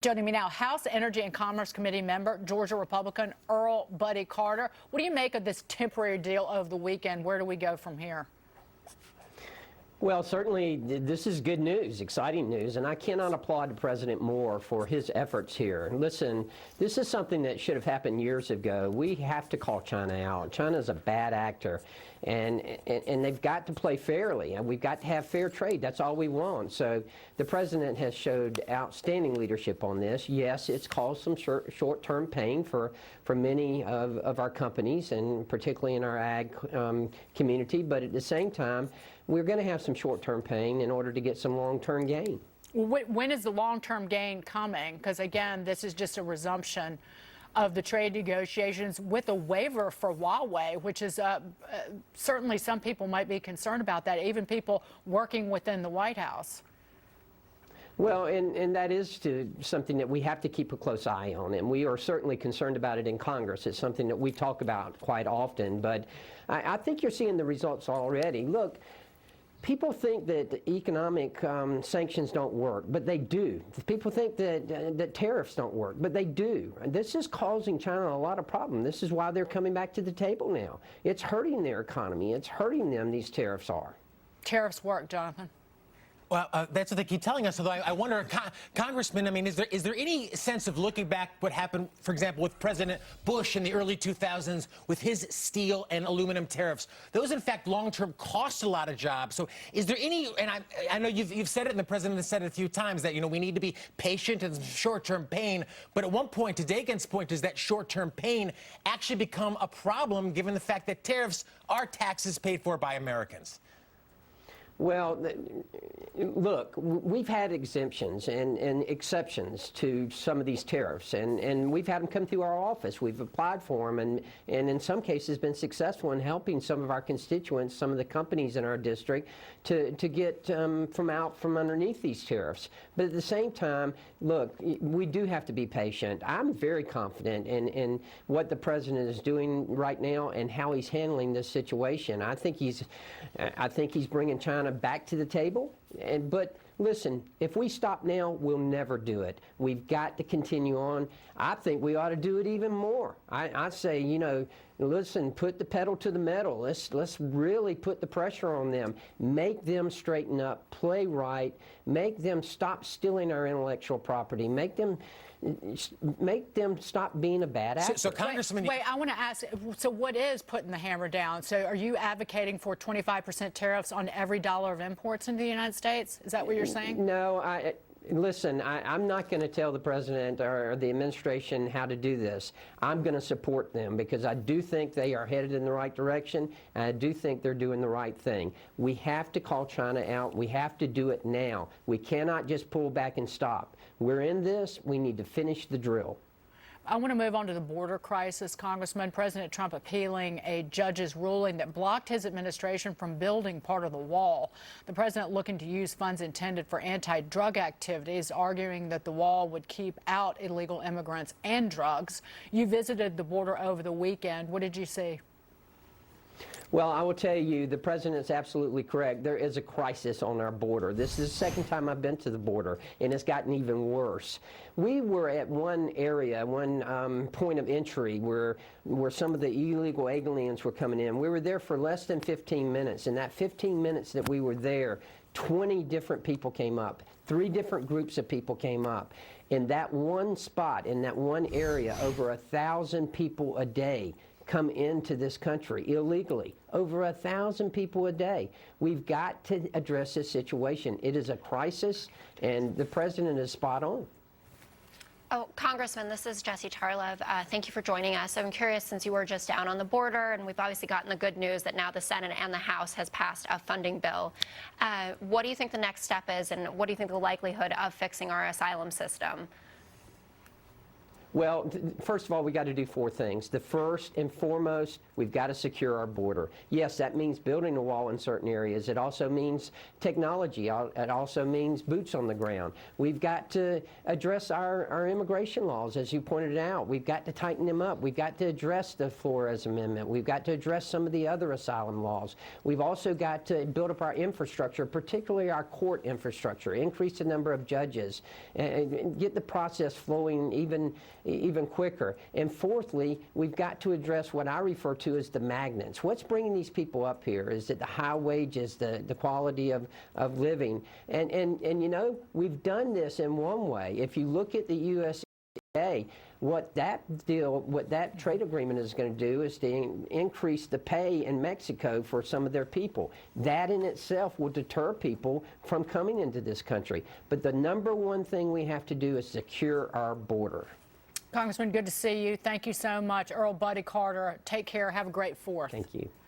Joining me now, House Energy and Commerce Committee member, Georgia Republican Earl Buddy Carter. What do you make of this temporary deal over the weekend? Where do we go from here? Well, certainly this is good news, exciting news, and I cannot applaud the president more for his efforts here. Listen, this is something that should have happened years ago. We have to call China out. China is a bad actor, and they've got to play fairly, and we've got to have fair trade. That's all we want. So the president has showed outstanding leadership on this. Yes, it's caused some short-term pain for many of our companies, and particularly in our ag community, but at the same time, we're going to have some short-term pain in order to get some long-term gain. When is the long-term gain coming? Because, again, this is just a resumption of the trade negotiations with a waiver for Huawei, which is certainly some people might be concerned about that, even people working within the White House. Well, and that is something that we have to keep a close eye on, and we are certainly concerned about it in Congress. It's something that we talk about quite often, but I think you're seeing the results already. Look, people think that economic sanctions don't work, but they do. People think that tariffs don't work, but they do. And this is causing China a lot of problems. This is why they're coming back to the table now. It's hurting their economy. It's hurting them, these tariffs are. Tariffs work, Jonathan. Well, that's what they keep telling us. Although I wonder, Congressman, I mean, is there any sense of looking back what happened, for example, with President Bush in the early 2000s with his steel and aluminum tariffs? Those, in fact, long-term cost a lot of jobs. So is there any, and I know you've said it, and the president has said it a few times, that, you know, we need to be patient and short-term pain. But at one point, to Dagan's point, does that short-term pain actually become a problem given the fact that tariffs are taxes paid for by Americans? Well, look, we've had exemptions and exceptions to some of these tariffs, and we've had them come through our office. We've applied for them, and in some cases been successful in helping some of our constituents, some of the companies in our district, to get from out from underneath these tariffs. But at the same time, look, we do have to be patient. I'm very confident in what the president is doing right now and how he's handling this situation. I think he's bringing China back to the table. But listen, if we stop now, we'll never do it. We've got to continue on. I think we ought to do it even more. I say, you know, listen, put the pedal to the metal. Let's really put the pressure on them. Make them straighten up, play right, make them stop stealing our intellectual property, make them stop being a bad actor. So Congressman, wait, I want to ask, so what is putting the hammer down? So are you advocating for 25% tariffs on every dollar of imports into the United States? Is that what you're saying? No, listen, I'm not going to tell the president or the administration how to do this. I'm going to support them because I do think they are headed in the right direction, and I do think they're doing the right thing. We have to call China out. We have to do it now. We cannot just pull back and stop. We're in this. We need to finish the drill. I want to move on to the border crisis, Congressman. President Trump appealing a judge's ruling that blocked his administration from building part of the wall. The president looking to use funds intended for anti-drug activities, arguing that the wall would keep out illegal immigrants and drugs. You visited the border over the weekend. What did you see? Well, I will tell you, the president's absolutely correct. There is a crisis on our border. This is the second time I've been to the border, and it's gotten even worse. We were at one area, one point of entry where some of the illegal aliens were coming in. We were there for less than 15 minutes. In that 15 minutes that we were there, 20 different people came up. 3 different groups of people came up. In that one spot, in that one area, over 1,000 people a day come into this country illegally. Over 1,000 people a day. We've got to address this situation. It is a crisis, and the president is spot on. Oh, Congressman, this is Jesse Charlev. Thank you for joining us. I'm curious, since you were just down on the border, and we've obviously gotten the good news that now the Senate and the House has passed a funding bill. What do you think the next step is, and what do you think the likelihood of fixing our asylum system? Well, first of all, we got to do 4 things. The first and foremost, we've got to secure our border. Yes, that means building a wall in certain areas. It also means technology. It also means boots on the ground. We've got to address our immigration laws, as you pointed out. We've got to tighten them up. We've got to address the Flores Amendment. We've got to address some of the other asylum laws. We've also got to build up our infrastructure, particularly our court infrastructure, increase the number of judges, and get the process flowing even quicker. And fourthly, we've got to address what I refer to as the magnets. What's bringing these people up here? Is it the high wages, the quality of living? And you know, we've done this in one way. If you look at the USA, what that trade agreement is going to do is to increase the pay in Mexico for some of their people. That in itself will deter people from coming into this country. But the number one thing we have to do is secure our border. Congressman, good to see you. Thank you so much. Earl Buddy Carter, take care. Have a great 4th. Thank you.